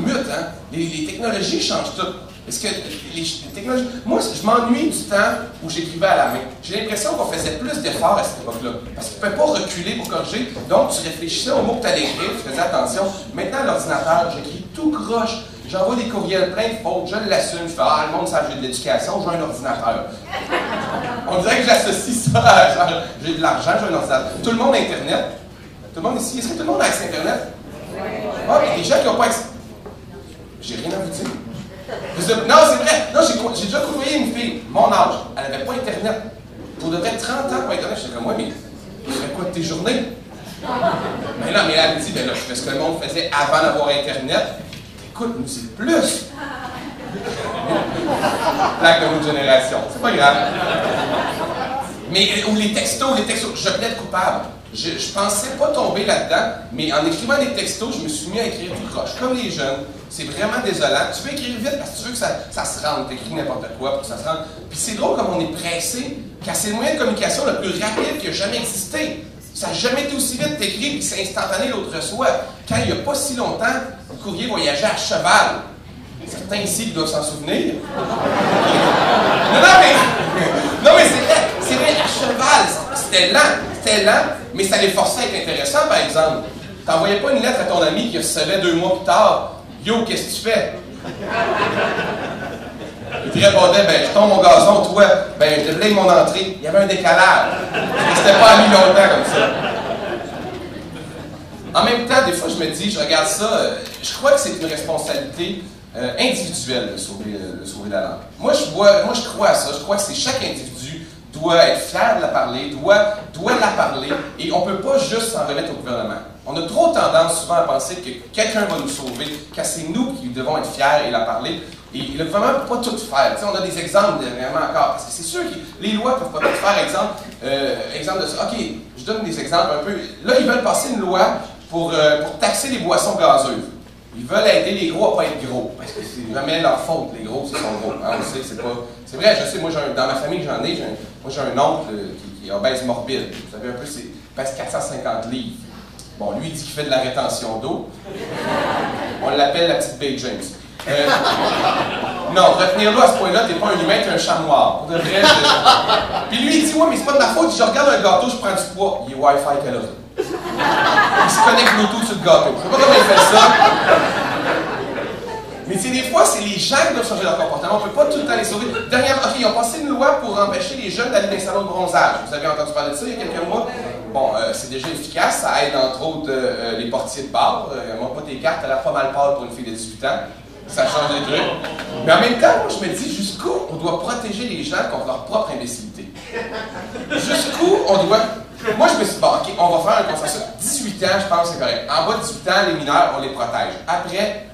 mute, hein? Les technologies changent tout. Est-ce que les technologies... Moi, je m'ennuie du temps où j'écrivais à la main. J'ai l'impression qu'on faisait plus d'efforts à cette époque-là. Parce que tu ne peux pas reculer pour corriger. Donc, tu réfléchissais aux mots que tu allais écrire, tu faisais attention. Maintenant, l'ordinateur, j'écris tout croche. J'envoie des courriels plein de fautes, je l'assume, je fais « Ah, le monde sait que j'ai de l'éducation, j'ai un ordinateur. » On dirait que j'associe ça à genre, j'ai de l'argent, j'ai un ordinateur. Tout le monde a Internet. Tout le monde ici, est-ce que tout le monde a accès à Internet? Ah, il y a des gens qui n'ont pas accès. J'ai rien à vous dire. Non, c'est vrai. Non, j'ai déjà côtoyé une fille, mon âge. Elle n'avait pas Internet. Pour de vrai, 30 ans pour Internet. J'étais comme moi, mais tu fais quoi de tes journées? Mais non, mais elle me dit, ben là, je fais ce que le monde faisait avant d'avoir Internet. Écoute, nous c'est plus. Blague de notre génération. C'est pas grave. Mais ou les textos, je plaide coupable. Je pensais pas tomber là-dedans, mais en écrivant des textos, je me suis mis à écrire tout croche, comme les jeunes. C'est vraiment désolant. Tu peux écrire vite parce que tu veux que ça se rende. Tu écris n'importe quoi pour que ça se rende. Puis c'est drôle comme on est pressé, car c'est le moyen de communication le plus rapide qui a jamais existé. Ça n'a jamais été aussi vite t'écris, puis c'est instantané, l'autre reçoit. Quand il n'y a pas si longtemps, le courrier voyageait à cheval. Certains ici qui doivent s'en souvenir. Non, mais c'est vrai, à cheval, c'était lent. C'était lent, mais ça les forçait à être intéressant, par exemple. T'envoyais pas une lettre à ton ami qui recevait 2 mois plus tard. « Yo, qu'est-ce que tu fais? » Il te répondait, ben, je tombe mon gazon, toi, ben, je déblaye mon entrée. Il y avait un décalage. C'était pas mis longtemps comme ça. En même temps, des fois, je me dis, je regarde ça, je crois que c'est une responsabilité individuelle de sauver la langue. Moi, je crois à ça. Je crois que c'est chaque individu doit être fier de la parler, doit la parler, et on ne peut pas juste s'en remettre au gouvernement. On a trop tendance souvent à penser que quelqu'un va nous sauver, que c'est nous qui devons être fiers et la parler. Et le gouvernement ne peut pas tout faire. T'sais, on a des exemples vraiment encore, parce que c'est sûr que les lois ne peuvent pas tout faire. Exemple de ça. OK, je donne des exemples un peu. Là, ils veulent passer une loi pour taxer les boissons gazeuses. Ils veulent aider les gros à ne pas être gros, parce que c'est jamais leur faute, les gros, c'est sont gros. Hein, on sait, c'est vrai, je sais, moi, dans ma famille, j'en ai, moi, j'ai un oncle qui est obèse morbide. Vous savez un peu, il pèse 450 livres. Bon, lui, il dit qu'il fait de la rétention d'eau. On l'appelle la petite Babe James. Non, retenir-le à ce point-là, t'es pas un humain, t'es un chat noir. Pour de vrai, Puis lui, il dit, ouais, mais c'est pas de ma faute, je regarde un gâteau, je prends du poids. Il est Wi-Fi qu'elle a. Il se connecte Bluetooth sur le gâteau. Je sais pas comment il fait ça. Mais tu sais, des fois, c'est les gens qui doivent changer leur comportement. On peut pas tout le temps les sauver. Dernièrement, OK, ils ont passé une loi pour empêcher les jeunes d'aller dans les salons de bronzage. Vous avez entendu parler de ça il y a quelques mois? Bon, c'est déjà efficace. Ça aide entre autres les portiers de bar. Montre pas tes cartes, t'as l'air pas mal pâle pour une fille de 18 ans. Ça change les trucs. Mais en même temps, moi, je me dis, jusqu'où on doit protéger les gens contre leur propre imbécilité? Jusqu'où on doit... Moi, je me suis dit, bon, OK, on va faire un consensus. 18 ans, je pense que c'est correct. En bas de 18 ans, les mineurs, on les protège. Après,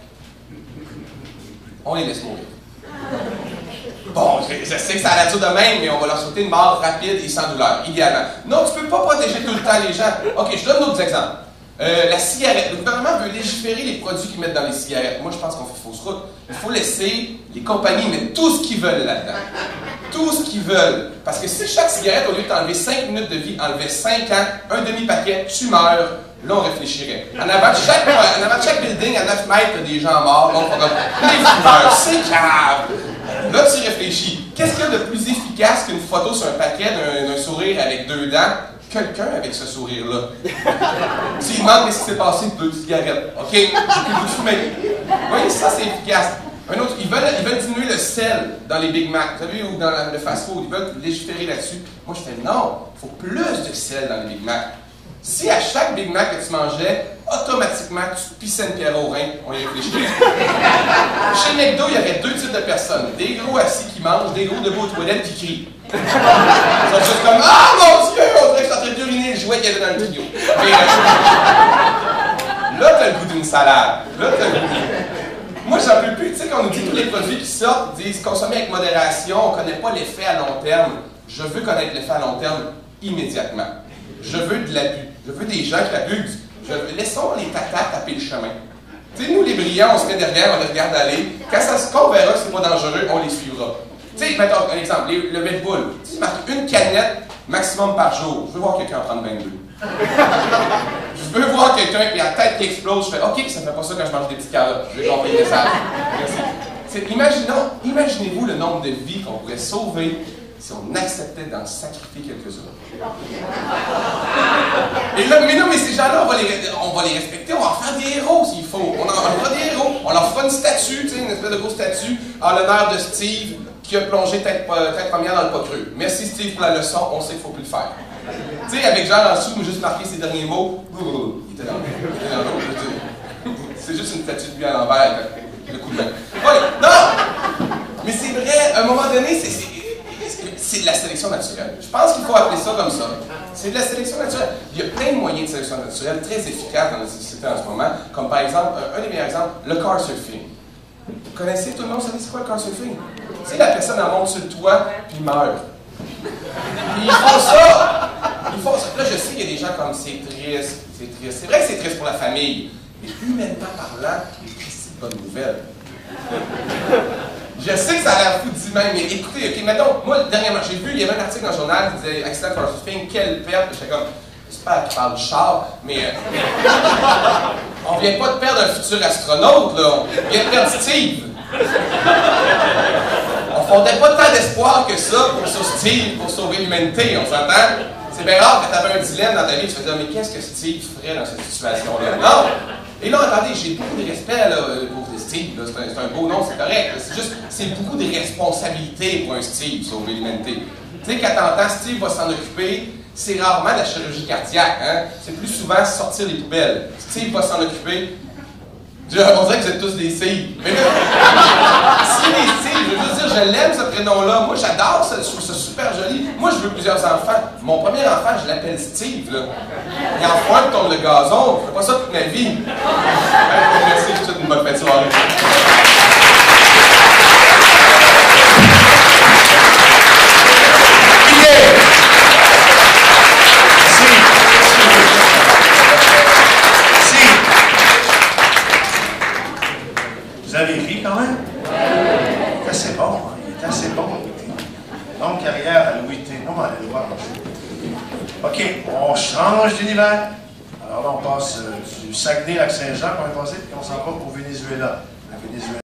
on les laisse mourir. Bon, je sais que ça a la dure de même, mais on va leur souhaiter une mort rapide et sans douleur, idéalement. Non, tu ne peux pas protéger tout le temps les gens. OK, je donne d'autres exemples. La cigarette. Le gouvernement veut légiférer les produits qu'ils mettent dans les cigarettes. Moi, je pense qu'on fait fausse route. Il faut laisser les compagnies mettre tout ce qu'ils veulent là-dedans. Tout ce qu'ils veulent. Parce que si chaque cigarette, au lieu de t'enlever 5 minutes de vie, enlevait 5 ans, un demi-paquet, tu meurs, là, on réfléchirait. En avant de chaque building, à 9 mètres, il y a des gens morts. Donc, on va les fumeurs, c'est grave. Là, tu réfléchis. Qu'est-ce qu'il y a de plus efficace qu'une photo sur un paquet d'un sourire avec 2 dents? Quelqu'un avec ce sourire-là. S'il demande qu'est-ce qui s'est passé, 2 cigarettes. OK, j'ai plus de fumer. Oui, ça, c'est efficace. Un autre, ils veulent diminuer le sel dans les Big Mac, vous savez, ou dans le fast-food. Ils veulent légiférer là-dessus. Moi, je fais non, il faut plus de sel dans les Big Mac. Si à chaque Big Mac que tu mangeais, automatiquement, tu pissais une pierre au rein, on y réfléchit. Chez McDo, il y avait 2 types de personnes. Des gros assis qui mangent, des gros debout aux toilettes qui crient. Ils sont juste comme « Ah, mon Dieu! On dirait que je suis en train d'uriner le jouet qu'il y avait dans le tuyau. » Là, t'as le goût d'une salade. Là, t'as le goût. Moi, j'en peux plus. Tu sais, quand on nous dit tous les produits qui sortent, disent consommer avec modération, on ne connaît pas l'effet à long terme. Je veux connaître l'effet à long terme immédiatement. Je veux de l'abus. Je veux des gens qui abusent. Laissons les tatas taper le chemin. Tu sais, nous, les brillants, on se met derrière, on les regarde aller. Quand on verra que c'est pas dangereux, on les suivra. Tu sais, mettons un exemple, le Red Bull. Tu sais, marque une canette maximum par jour. Je veux voir quelqu'un en prendre 22. Je veux voir quelqu'un qui a la tête qui explose. Je fais OK, ça fait pas ça quand je mange des petites carottes. Je vais compris le message. Imaginez-vous le nombre de vies qu'on pourrait sauver si on acceptait d'en sacrifier quelques-uns. Et là, mais non, mais ces gens-là, on va les respecter, on va en faire des héros s'il faut. On en fera des héros. On leur fera une statue, tu sais, une espèce de grosse statue en l'honneur de Steve qui a plongé tête première dans le pas creux. Merci Steve pour la leçon, on sait qu'il ne faut plus le faire. Tu sais, avec Jean en dessous, il m'a juste marqué ses derniers mots. Il était dans l'eau. C'est juste une statue de lui à l'envers avec le coup de main. Ouais, non! Mais c'est vrai, à un moment donné, c'est de la sélection naturelle. Je pense qu'il faut appeler ça comme ça. C'est de la sélection naturelle. Il y a plein de moyens de sélection naturelle très efficaces dans notre société en ce moment, comme par exemple, un des meilleurs exemples, le car surfing. Vous connaissez tout le monde, vous savez c'est quoi le car surfing? C'est la personne elle monte sur le toit, puis meurt. Puis ils font ça! Là, je sais qu'il y a des gens comme c'est triste. C'est vrai que c'est triste pour la famille, mais humainement parlant, c'est une bonne nouvelle. Je sais que ça a l'air fou dit même, mais écoutez, ok, mettons, moi, dernièrement, j'ai vu, il y avait un article dans le journal qui disait accident car surfing, quelle perte. J'étais comme, j'espère qu'il parle du char, mais on vient pas de perdre un futur astronaute, là, on vient de perdre Steve. On fondait pas tant d'espoir que ça pour sauver Steve, pour sauver l'humanité, on s'entend? C'est bien rare que tu avais un dilemme dans ta vie, tu te disais, mais qu'est-ce que Steve ferait dans cette situation-là? Non! Et là, attendez, j'ai beaucoup de respect là, pour Steve, c'est un beau nom, c'est correct. C'est juste, c'est beaucoup de responsabilité pour un Steve, sauver l'humanité. Tu sais, quand t'entends Steve va s'en occuper, c'est rarement de la chirurgie cardiaque, hein? C'est plus souvent sortir les poubelles. Steve va s'en occuper. On dirait que vous êtes tous des Steve. Mais là, si les Steve, je veux juste dire, je l'aime ce prénom-là. Moi, j'adore ça, je trouve ça super joli. Moi, je veux plusieurs enfants. Mon premier enfant, je l'appelle Steve, là. Il en faut un qui tourne le gazon. Je fais pas ça toute ma vie. Merci, je vous souhaite une bonne fin de soirée. Vous avez écrit quand même? Il est assez bon, hein? Il est assez bon. Longue carrière à Louis T. Non, mais allez le voir. OK, on change d'univers. Alors là, on passe du Saguenay-Lac-Saint-Jean qu'on est passé, puis on s'en va au Venezuela.